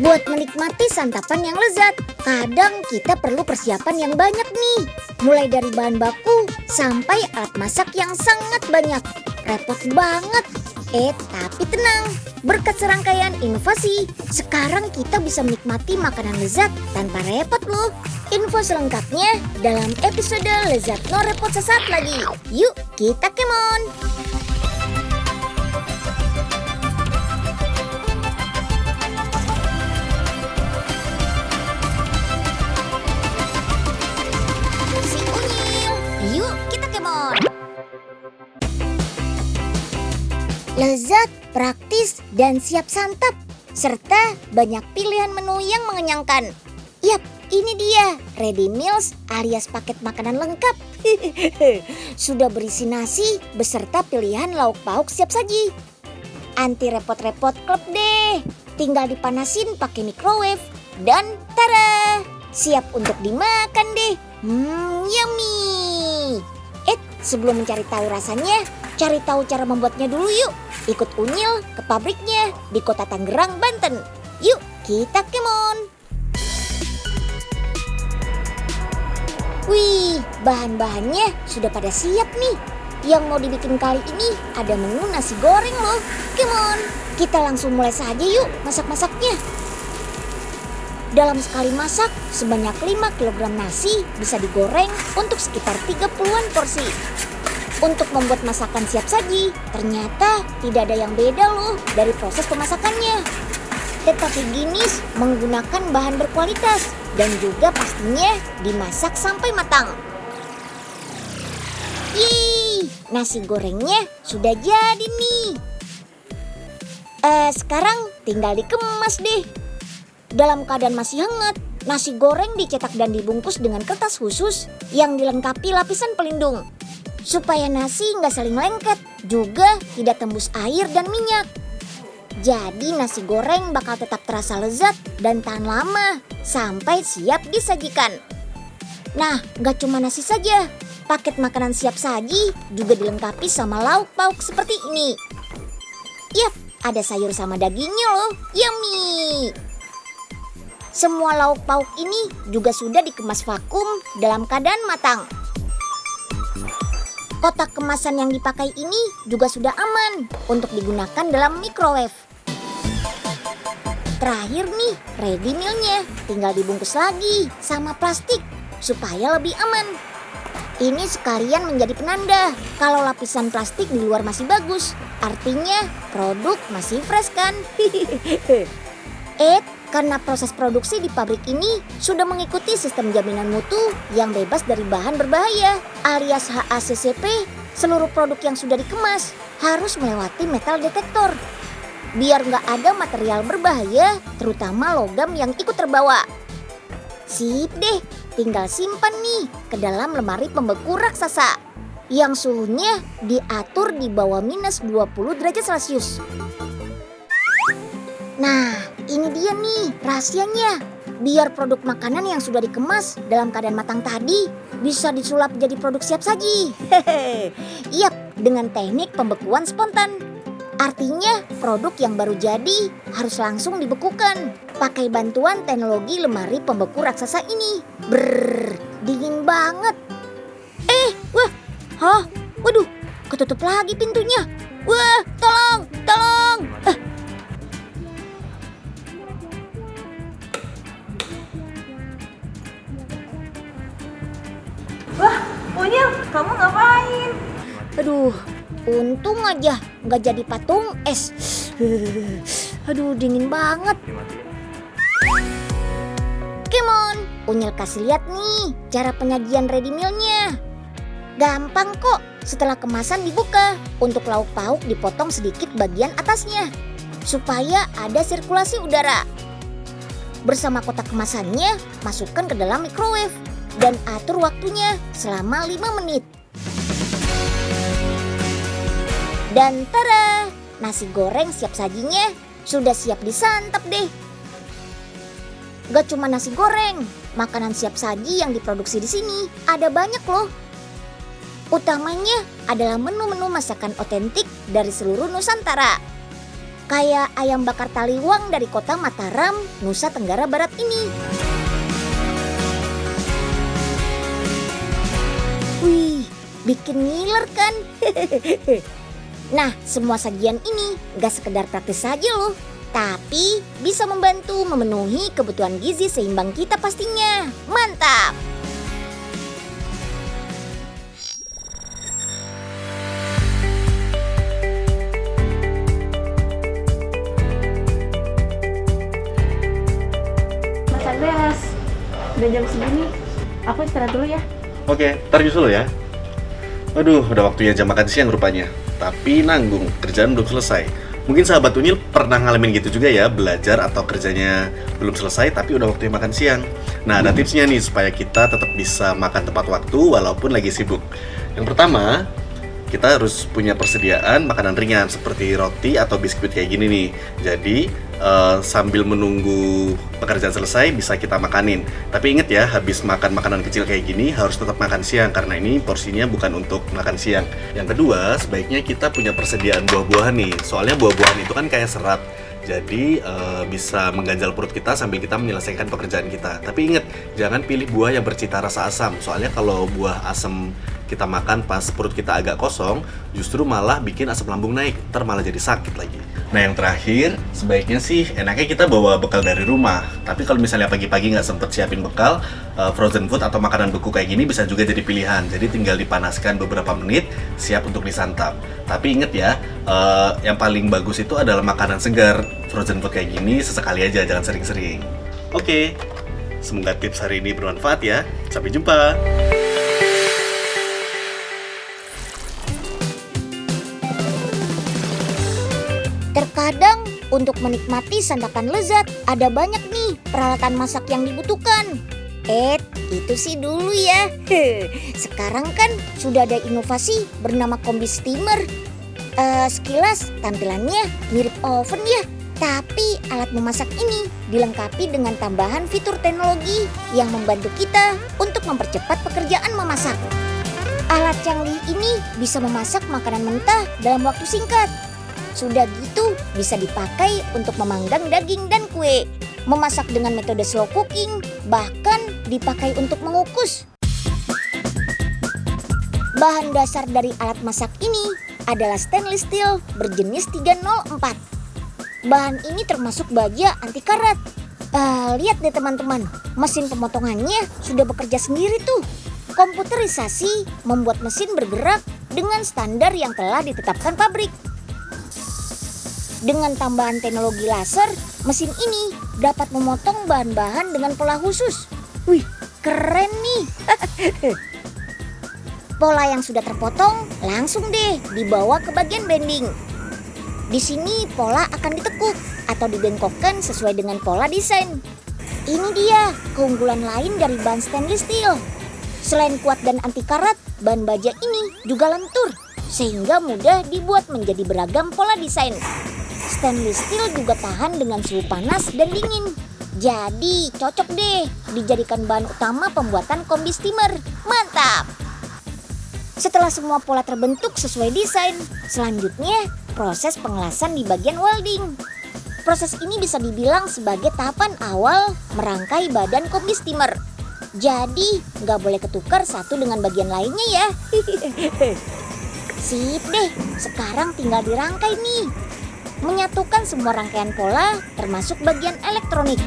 Buat menikmati santapan yang lezat, kadang kita perlu persiapan yang banyak nih. Mulai dari bahan baku sampai alat masak yang sangat banyak. Repot banget. Tapi tenang, berkat serangkaian inovasi, sekarang kita bisa menikmati makanan lezat tanpa repot loh. Info selengkapnya dalam episode Lezat No Repot sesaat lagi. Yuk kita kemon! Si Unyil, yuk kita kemon! Lezat, praktis, dan siap santap, serta banyak pilihan menu yang mengenyangkan. Yap, ini dia, ready meals alias paket makanan lengkap. Sudah berisi nasi beserta pilihan lauk pauk siap saji. Anti repot-repot klub deh. Tinggal dipanasin pakai microwave dan tara, siap untuk dimakan deh. Yummy. Sebelum mencari tahu rasanya, cari tahu cara membuatnya dulu yuk. Ikut Unyil ke pabriknya di Kota Tangerang, Banten. Yuk kita kemon. Wih, bahan-bahannya sudah pada siap nih. Yang mau dibikin kali ini ada menu nasi goreng loh. Kemon, kita langsung mulai saja yuk masak-masaknya. Dalam sekali masak, sebanyak 5 kg nasi bisa digoreng untuk sekitar 30-an porsi. Untuk membuat masakan siap saji, ternyata tidak ada yang beda loh dari proses pemasakannya. Tetapi Ginis menggunakan bahan berkualitas dan juga pastinya dimasak sampai matang. Yeay, nasi gorengnya sudah jadi nih. Sekarang tinggal dikemas deh. Dalam keadaan masih hangat, nasi goreng dicetak dan dibungkus dengan kertas khusus yang dilengkapi lapisan pelindung. Supaya nasi nggak saling lengket, juga tidak tembus air dan minyak. Jadi nasi goreng bakal tetap terasa lezat dan tahan lama sampai siap disajikan. Nah, nggak cuma nasi saja, paket makanan siap saji juga dilengkapi sama lauk pauk seperti ini. Yap, ada sayur sama dagingnya loh, yummy! Semua lauk pauk ini juga sudah dikemas vakum dalam keadaan matang. Kotak kemasan yang dipakai ini juga sudah aman untuk digunakan dalam microwave. Terakhir nih, ready meal-nya tinggal dibungkus lagi sama plastik supaya lebih aman. Ini sekalian menjadi penanda kalau lapisan plastik di luar masih bagus. Artinya produk masih fresh kan? Karena proses produksi di pabrik ini sudah mengikuti sistem jaminan mutu yang bebas dari bahan berbahaya alias HACCP, seluruh produk yang sudah dikemas harus melewati metal detektor. Biar nggak ada material berbahaya, terutama logam yang ikut terbawa. Sip deh, tinggal simpan nih ke dalam lemari pembeku raksasa yang suhunya diatur di bawah minus 20 derajat Celcius. Nah, ini dia nih rahasianya. Biar produk makanan yang sudah dikemas dalam keadaan matang tadi bisa disulap jadi produk siap saji. Yap, dengan teknik pembekuan spontan. Artinya produk yang baru jadi harus langsung dibekukan pakai bantuan teknologi lemari pembeku raksasa ini. Dingin banget. Waduh, ketutup lagi pintunya. Wah, tolong. Wah, Unyil, kamu ngapain? Aduh, untung aja nggak jadi patung es. Aduh, dingin banget. Kemon, Unyil kasih lihat nih cara penyajian ready meal-nya. Gampang kok, setelah kemasan dibuka, untuk lauk pauk dipotong sedikit bagian atasnya supaya ada sirkulasi udara. Bersama kotak kemasannya, masukkan ke dalam microwave dan atur waktunya selama 5 menit. Dan tada, nasi goreng siap sajinya sudah siap disantap deh. Gak cuma nasi goreng, makanan siap saji yang diproduksi di sini ada banyak loh. Utamanya adalah menu-menu masakan otentik dari seluruh Nusantara. kayak ayam bakar taliwang dari kota Mataram, Nusa Tenggara Barat ini. Wih, bikin ngiler kan? Nah, semua sajian ini gak sekedar praktis saja loh, tapi bisa membantu memenuhi kebutuhan gizi seimbang kita pastinya. Mantap! Masak beres. Udah jam segini. Aku istirahat dulu ya. Oke, ntar nyusul ya. Aduh, udah waktunya jam makan siang rupanya. Tapi nanggung, kerjaan belum selesai. Mungkin sahabat Unyil pernah ngalamin gitu juga ya, belajar atau kerjanya belum selesai tapi udah waktunya makan siang. Nah, ada tipsnya nih supaya kita tetap bisa makan tepat waktu walaupun lagi sibuk. Yang pertama, kita harus punya persediaan makanan ringan seperti roti atau biskuit kayak gini nih. Jadi sambil menunggu pekerjaan selesai bisa kita makanin. Tapi inget ya, habis makan makanan kecil kayak gini harus tetap makan siang karena ini porsinya bukan untuk makan siang. Yang kedua, sebaiknya kita punya persediaan buah-buahan nih. Soalnya buah-buahan itu kan kayak serat. Jadi bisa mengganjal perut kita sambil kita menyelesaikan pekerjaan kita. Tapi ingat, jangan pilih buah yang bercita rasa asam. Soalnya kalau buah asam kita makan pas perut kita agak kosong, justru malah bikin asam lambung naik, ntar malah jadi sakit lagi. Nah yang terakhir, sebaiknya sih enaknya kita bawa bekal dari rumah. Tapi kalau misalnya pagi-pagi nggak sempet siapin bekal, frozen food atau makanan beku kayak gini bisa juga jadi pilihan. Jadi tinggal dipanaskan beberapa menit, siap untuk disantap. Tapi inget ya, yang paling bagus itu adalah makanan segar. Frozen food kayak gini sesekali aja, jangan sering-sering. Oke, semoga tips hari ini bermanfaat ya. Sampai jumpa. Terkadang untuk menikmati santapan lezat ada banyak nih peralatan masak yang dibutuhkan. Itu sih dulu ya. Sekarang kan sudah ada inovasi bernama Combi Steamer. Sekilas tampilannya mirip oven ya. Tapi alat memasak ini dilengkapi dengan tambahan fitur teknologi yang membantu kita untuk mempercepat pekerjaan memasak. Alat canggih ini bisa memasak makanan mentah dalam waktu singkat. Sudah gitu bisa dipakai untuk memanggang daging dan kue, memasak dengan metode slow cooking, bahkan dipakai untuk mengukus. Bahan dasar dari alat masak ini adalah stainless steel berjenis 304. Bahan ini termasuk baja anti karat. Lihat deh teman-teman, mesin pemotongannya sudah bekerja sendiri tuh. Komputerisasi membuat mesin bergerak dengan standar yang telah ditetapkan pabrik. Dengan tambahan teknologi laser, mesin ini dapat memotong bahan-bahan dengan pola khusus. Wih, keren nih. Pola yang sudah terpotong langsung deh dibawa ke bagian bending. Di sini pola akan ditekuk atau dibengkokkan sesuai dengan pola desain. Ini dia keunggulan lain dari bahan stainless steel. Selain kuat dan anti karat, bahan baja ini juga lentur sehingga mudah dibuat menjadi beragam pola desain. Stainless steel juga tahan dengan suhu panas dan dingin. Jadi cocok deh dijadikan bahan utama pembuatan Combi Steamer. Mantap! Setelah semua pola terbentuk sesuai desain, selanjutnya proses pengelasan di bagian welding. Proses ini bisa dibilang sebagai tahapan awal merangkai badan Combi Steamer. Jadi nggak boleh ketukar satu dengan bagian lainnya ya. Sip deh, sekarang tinggal dirangkai nih. Menyatukan semua rangkaian pola termasuk bagian elektronik.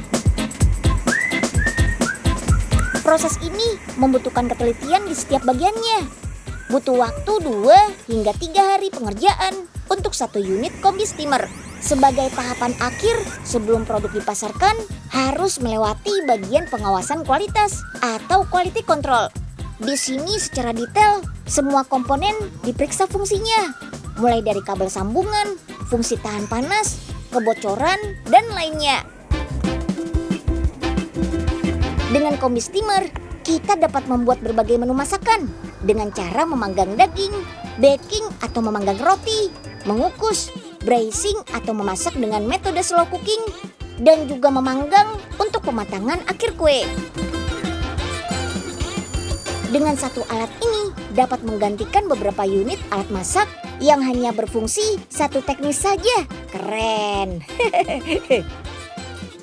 Proses ini membutuhkan ketelitian di setiap bagiannya. Butuh waktu 2 hingga 3 hari pengerjaan untuk satu unit Combi Steamer. Sebagai tahapan akhir sebelum produk dipasarkan harus melewati bagian pengawasan kualitas atau quality control. Di sini secara detail semua komponen diperiksa fungsinya, mulai dari kabel sambungan, fungsi tahan panas, kebocoran, dan lainnya. Dengan Combi Steamer, kita dapat membuat berbagai menu masakan dengan cara memanggang daging, baking atau memanggang roti, mengukus, braising atau memasak dengan metode slow cooking, dan juga memanggang untuk pematangan akhir kue. Dengan satu alat ini dapat menggantikan beberapa unit alat masak yang hanya berfungsi satu teknis saja. Keren.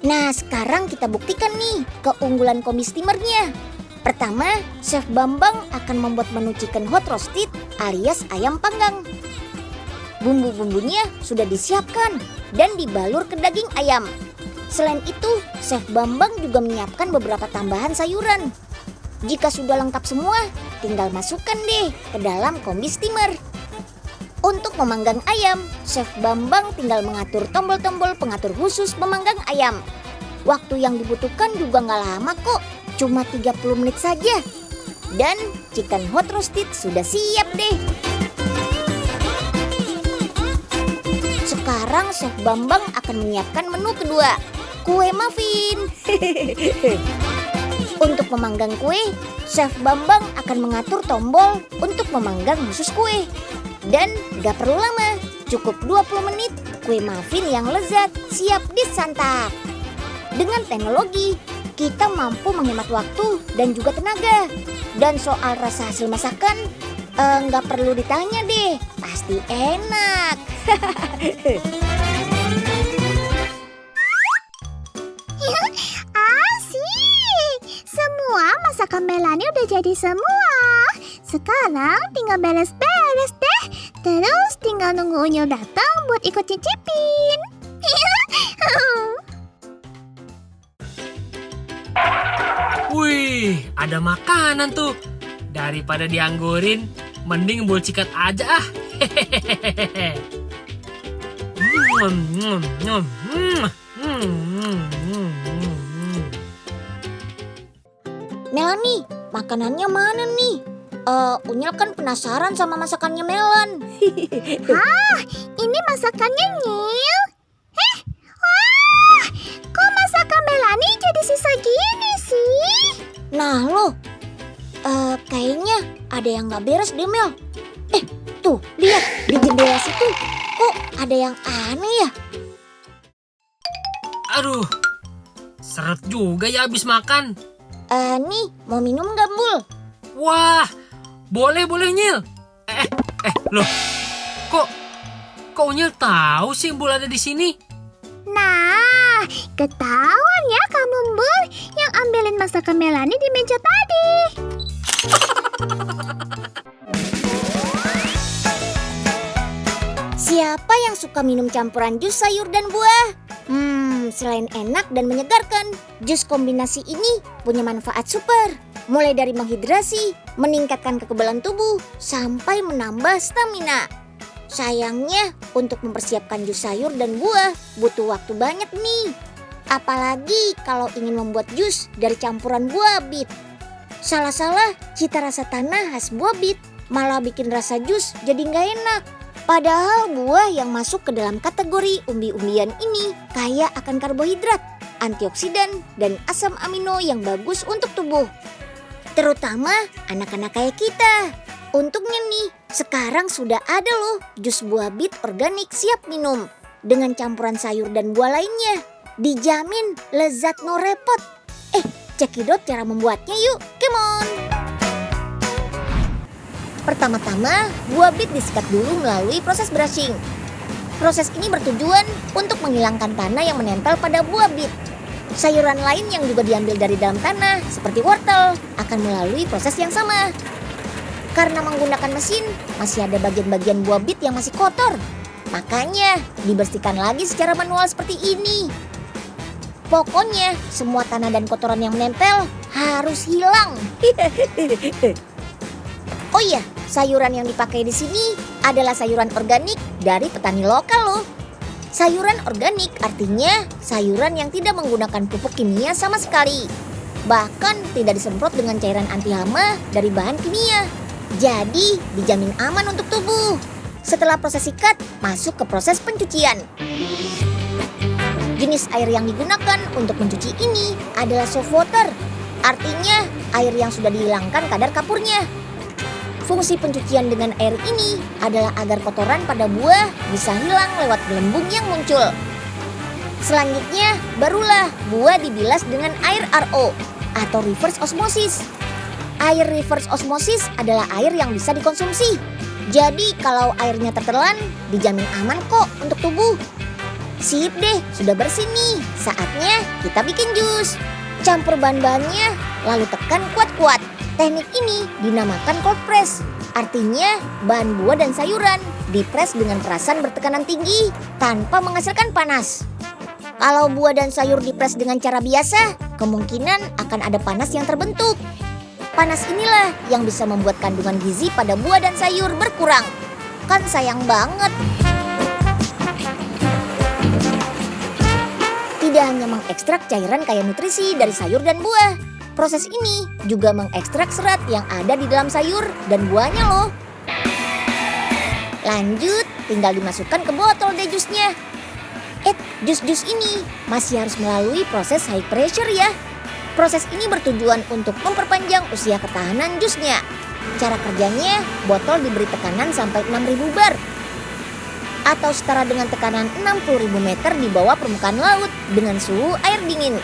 Nah, sekarang kita buktikan nih keunggulan combi steamernya. Pertama, Chef Bambang akan membuat menu chicken hot roasted alias ayam panggang. Bumbu-bumbunya sudah disiapkan dan dibalur ke daging ayam. Selain itu, Chef Bambang juga menyiapkan beberapa tambahan sayuran. Jika sudah lengkap semua, tinggal masukkan deh ke dalam combi steamer. Untuk memanggang ayam, Chef Bambang tinggal mengatur tombol-tombol pengatur khusus memanggang ayam. Waktu yang dibutuhkan juga nggak lama kok, cuma 30 menit saja. Dan chicken hot roasted sudah siap deh. Sekarang Chef Bambang akan menyiapkan menu kedua, kue muffin. Untuk memanggang kue, Chef Bambang akan mengatur tombol untuk memanggang khusus kue. Dan gak perlu lama, cukup 20 menit, kue muffin yang lezat siap disantap. Dengan teknologi, kita mampu menghemat waktu dan juga tenaga. Dan soal rasa hasil masakan, gak perlu ditanya deh, pasti enak. Asik! Semua masakan Melanie udah jadi semua. Sekarang tinggal beres-beres deh. Terus tinggal nunggu Unyil datang buat ikut cicipin. Wih, ada makanan tuh. Daripada dianggurin, mending bol cikat aja ah. Hehehe. Melanie, makanannya mana nih? Unyil kan penasaran sama masakannya Melan. Ini masakannya, Nyil. Wah, kok masakan Melanie jadi sisa gini sih? Nah lo, kayaknya ada yang gak beres deh Mel. Tuh, lihat di jendela situ. Kok ada yang aneh ya? Aduh, seret juga ya abis makan. Nih, mau minum gak Mbul? Wah, boleh Nyil. Loh, kok Unyil tahu sih Mbul ada di sini? Nah, ketahuan ya kamu, Mbul, yang ambilin masakan Melanie di meja tadi. Siapa yang suka minum campuran jus sayur dan buah? Selain enak dan menyegarkan, jus kombinasi ini punya manfaat super. Mulai dari menghidrasi, meningkatkan kekebalan tubuh, sampai menambah stamina. Sayangnya, untuk mempersiapkan jus sayur dan buah butuh waktu banyak nih. Apalagi kalau ingin membuat jus dari campuran buah bit. Salah-salah, cita rasa tanah khas buah bit malah bikin rasa jus jadi nggak enak. Padahal buah yang masuk ke dalam kategori umbi-umbian ini kaya akan karbohidrat, antioksidan, dan asam amino yang bagus untuk tubuh. Terutama anak-anak kayak kita. Untungnya nih, sekarang sudah ada loh jus buah bit organik siap minum. Dengan campuran sayur dan buah lainnya. Dijamin lezat no repot. Cekidot cara membuatnya yuk, come on! Pertama-tama, buah bit disikat dulu melalui proses brushing. Proses ini bertujuan untuk menghilangkan tanah yang menempel pada buah bit. Sayuran lain yang juga diambil dari dalam tanah, seperti wortel, akan melalui proses yang sama. Karena menggunakan mesin, masih ada bagian-bagian buah bit yang masih kotor. Makanya, dibersihkan lagi secara manual seperti ini. Pokoknya, semua tanah dan kotoran yang menempel harus hilang. Oh iya, sayuran yang dipakai di sini adalah sayuran organik dari petani lokal loh. Sayuran organik artinya sayuran yang tidak menggunakan pupuk kimia sama sekali. Bahkan tidak disemprot dengan cairan anti hama dari bahan kimia. Jadi dijamin aman untuk tubuh. Setelah proses sikat, masuk ke proses pencucian. Jenis air yang digunakan untuk mencuci ini adalah soft water. Artinya air yang sudah dihilangkan kadar kapurnya. Fungsi pencucian dengan air ini adalah agar kotoran pada buah bisa hilang lewat gelembung yang muncul. Selanjutnya, barulah buah dibilas dengan air RO atau reverse osmosis. Air reverse osmosis adalah air yang bisa dikonsumsi. Jadi kalau airnya tertelan, dijamin aman kok untuk tubuh. Sip deh, sudah bersih nih. Saatnya kita bikin jus. Campur bahan-bahannya, lalu tekan kuat-kuat. Teknik ini dinamakan cold press. Artinya bahan buah dan sayuran dipres dengan perasan bertekanan tinggi tanpa menghasilkan panas. Kalau buah dan sayur dipres dengan cara biasa, kemungkinan akan ada panas yang terbentuk. Panas inilah yang bisa membuat kandungan gizi pada buah dan sayur berkurang. Kan sayang banget. Tidak hanya mengekstrak cairan kaya nutrisi dari sayur dan buah, proses ini juga mengekstrak serat yang ada di dalam sayur dan buahnya loh. Lanjut, tinggal dimasukkan ke botol deh jusnya. Jus-jus ini masih harus melalui proses high pressure ya. Proses ini bertujuan untuk memperpanjang usia ketahanan jusnya. Cara kerjanya, botol diberi tekanan sampai 6.000 bar. Atau setara dengan tekanan 60.000 meter di bawah permukaan laut dengan suhu air dingin.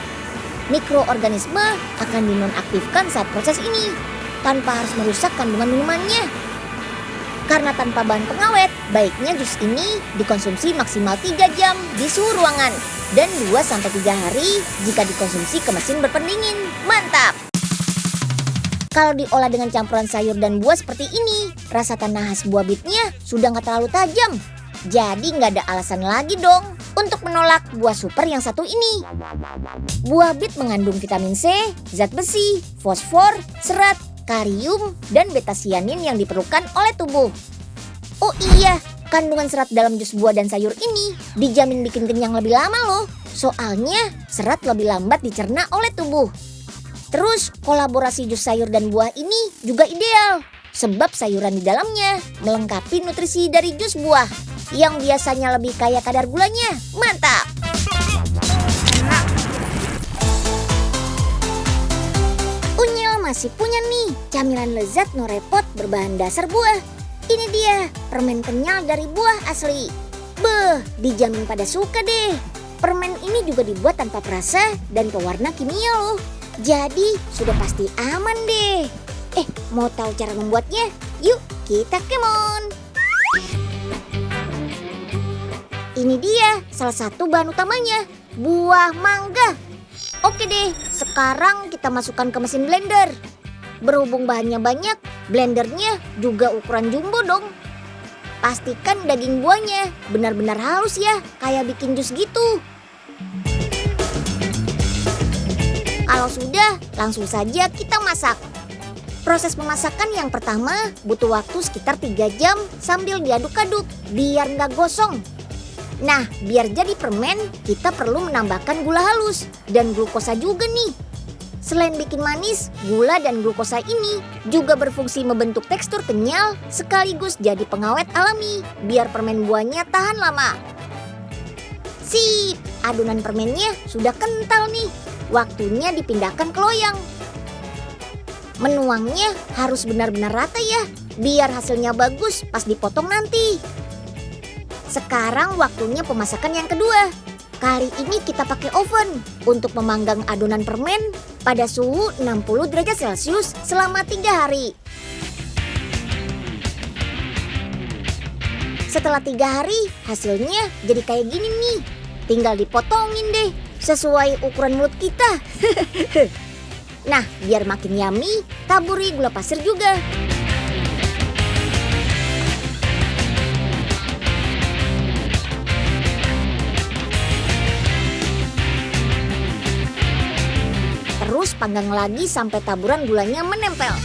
Mikroorganisme akan dinonaktifkan saat proses ini, tanpa harus merusak kandungan minumannya. Karena tanpa bahan pengawet, baiknya jus ini dikonsumsi maksimal 3 jam di suhu ruangan dan 2-3 hari jika dikonsumsi ke mesin berpendingin. Mantap! Kalau diolah dengan campuran sayur dan buah seperti ini, rasa tanah khas buah bitnya sudah nggak terlalu tajam. Jadi nggak ada alasan lagi dong untuk menolak buah super yang satu ini. Buah bit mengandung vitamin C, zat besi, fosfor, serat, kalium, dan beta-sianin yang diperlukan oleh tubuh. Oh iya, kandungan serat dalam jus buah dan sayur ini dijamin bikin kenyang lebih lama loh. Soalnya serat lebih lambat dicerna oleh tubuh. Terus kolaborasi jus sayur dan buah ini juga ideal. Sebab sayuran di dalamnya melengkapi nutrisi dari jus buah yang biasanya lebih kaya kadar gulanya. Mantap! Unyil masih punya nih camilan lezat no repot berbahan dasar buah. Ini dia permen kenyal dari buah asli. Beuh, dijamin pada suka deh. Permen ini juga dibuat tanpa perasa dan pewarna kimia loh. Jadi sudah pasti aman deh. Mau tahu cara membuatnya? Yuk kita kemon. Ini dia salah satu bahan utamanya, buah mangga. Oke deh, sekarang kita masukkan ke mesin blender. Berhubung bahannya banyak, blendernya juga ukuran jumbo dong. Pastikan daging buahnya benar-benar halus ya, kayak bikin jus gitu. Kalau sudah, langsung saja kita masak. Proses pemasakan yang pertama butuh waktu sekitar 3 jam sambil diaduk-aduk biar nggak gosong. Nah, biar jadi permen, kita perlu menambahkan gula halus dan glukosa juga nih. Selain bikin manis, gula dan glukosa ini juga berfungsi membentuk tekstur kenyal sekaligus jadi pengawet alami biar permen buahnya tahan lama. Sip, adonan permennya sudah kental nih. Waktunya dipindahkan ke loyang. Menuangnya harus benar-benar rata ya, biar hasilnya bagus pas dipotong nanti. Sekarang waktunya pemasakan yang kedua. Kali ini kita pakai oven untuk memanggang adonan permen pada suhu 60 derajat Celcius selama 3 hari. Setelah 3 hari, hasilnya jadi kayak gini nih. Tinggal dipotongin deh, sesuai ukuran mulut kita. Nah, biar makin yummy, taburi gula pasir juga. Terus panggang lagi sampai taburan gulanya menempel.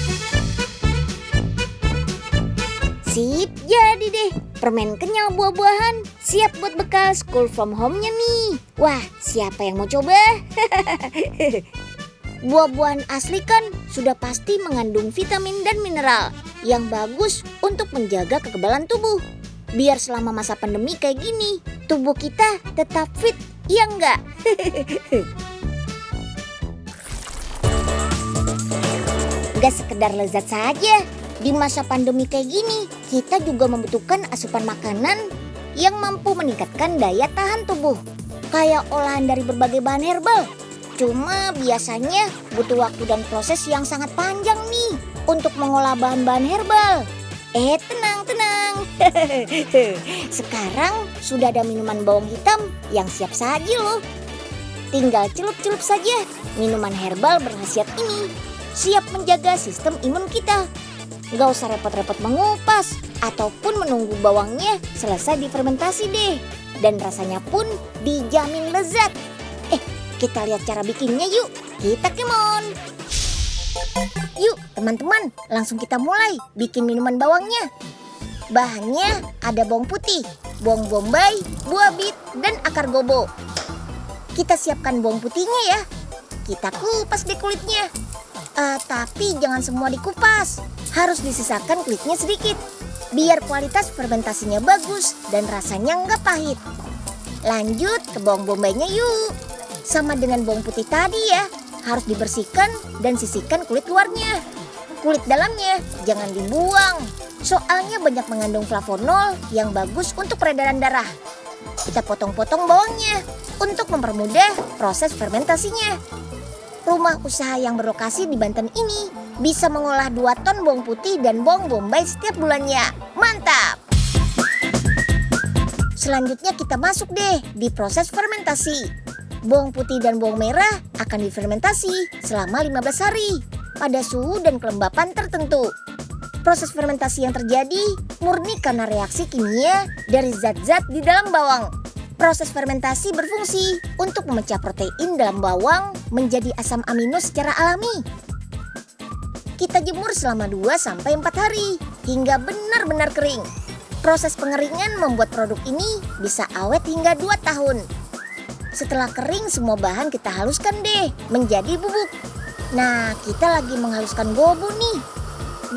Sip, jadi deh. Permen kenyal buah-buahan siap buat bekal school from home-nya nih. Wah, siapa yang mau coba? Buah-buahan asli kan sudah pasti mengandung vitamin dan mineral yang bagus untuk menjaga kekebalan tubuh. Biar selama masa pandemi kayak gini, tubuh kita tetap fit, ya enggak? Gak sekedar lezat saja, di masa pandemi kayak gini, kita juga membutuhkan asupan makanan yang mampu meningkatkan daya tahan tubuh. Kayak olahan dari berbagai bahan herbal. Cuma biasanya butuh waktu dan proses yang sangat panjang nih untuk mengolah bahan-bahan herbal. Tenang, tenang. Sekarang sudah ada minuman bawang hitam yang siap saji loh. Tinggal celup-celup saja. Minuman herbal berkhasiat ini siap menjaga sistem imun kita. Gak usah repot-repot mengupas ataupun menunggu bawangnya selesai difermentasi deh. Dan rasanya pun dijamin lezat. Kita lihat cara bikinnya yuk. Kita kemon. Yuk teman-teman, langsung kita mulai bikin minuman bawangnya. Bahannya ada bawang putih, bawang bombay, buah bit, dan akar gobo. Kita siapkan bawang putihnya ya. Kita kupas deh kulitnya. Tapi jangan semua dikupas. Harus disisakan kulitnya sedikit, biar kualitas fermentasinya bagus dan rasanya nggak pahit. Lanjut ke bawang bombaynya yuk. Sama dengan bawang putih tadi ya. Harus dibersihkan dan sisihkan kulit luarnya. Kulit dalamnya jangan dibuang. Soalnya banyak mengandung flavonol yang bagus untuk peredaran darah. Kita potong-potong bawangnya untuk mempermudah proses fermentasinya. Rumah usaha yang berlokasi di Banten ini bisa mengolah 2 ton bawang putih dan bawang bombay setiap bulannya. Mantap! Selanjutnya kita masuk deh di proses fermentasi. Bawang putih dan bawang merah akan difermentasi selama 15 hari pada suhu dan kelembapan tertentu. Proses fermentasi yang terjadi murni karena reaksi kimia dari zat-zat di dalam bawang. Proses fermentasi berfungsi untuk memecah protein dalam bawang menjadi asam amino secara alami. Kita jemur selama 2-4 hari hingga benar-benar kering. Proses pengeringan membuat produk ini bisa awet hingga 2 tahun. Setelah kering, semua bahan kita haluskan deh menjadi bubuk. Nah, kita lagi menghaluskan gobo nih.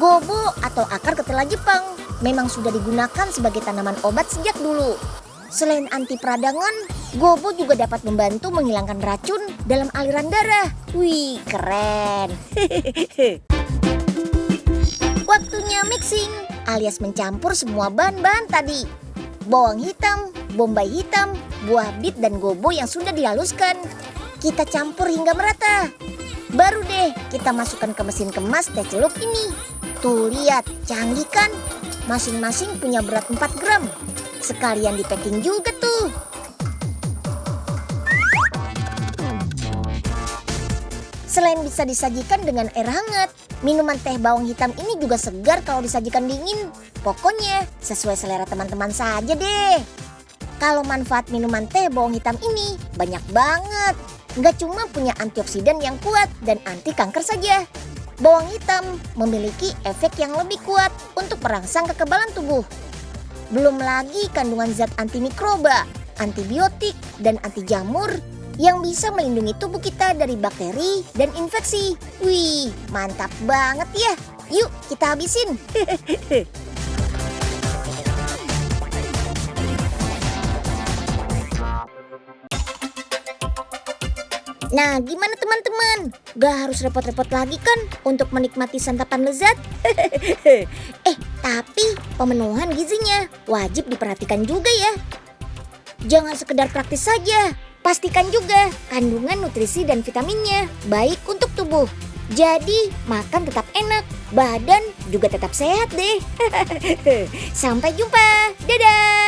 Gobo atau akar ketela Jepang memang sudah digunakan sebagai tanaman obat sejak dulu. Selain anti peradangan, gobo juga dapat membantu menghilangkan racun dalam aliran darah. Wih, keren. Waktunya mixing alias mencampur semua bahan-bahan tadi. Bawang hitam, bombay hitam, buah bit dan gobo yang sudah dihaluskan. Kita campur hingga merata. Baru deh kita masukkan ke mesin kemas teh celup ini. Tuh lihat, canggih kan? Masing-masing punya berat 4 gram. Sekalian di packing juga tuh. Selain bisa disajikan dengan air hangat, minuman teh bawang hitam ini juga segar kalau disajikan dingin. Pokoknya sesuai selera teman-teman saja deh. Kalau manfaat minuman teh bawang hitam ini banyak banget. Nggak cuma punya antioksidan yang kuat dan anti kanker saja. Bawang hitam memiliki efek yang lebih kuat untuk merangsang kekebalan tubuh. Belum lagi kandungan zat antimikroba, antibiotik, dan anti jamur yang bisa melindungi tubuh kita dari bakteri dan infeksi. Wih, mantap banget ya. Yuk kita habisin. Nah, gimana teman-teman? Gak harus repot-repot lagi kan untuk menikmati santapan lezat? Tapi pemenuhan gizinya wajib diperhatikan juga ya. Jangan sekedar praktis saja, pastikan juga kandungan nutrisi dan vitaminnya baik untuk tubuh. Jadi makan tetap enak, badan juga tetap sehat deh. Sampai jumpa, dadah!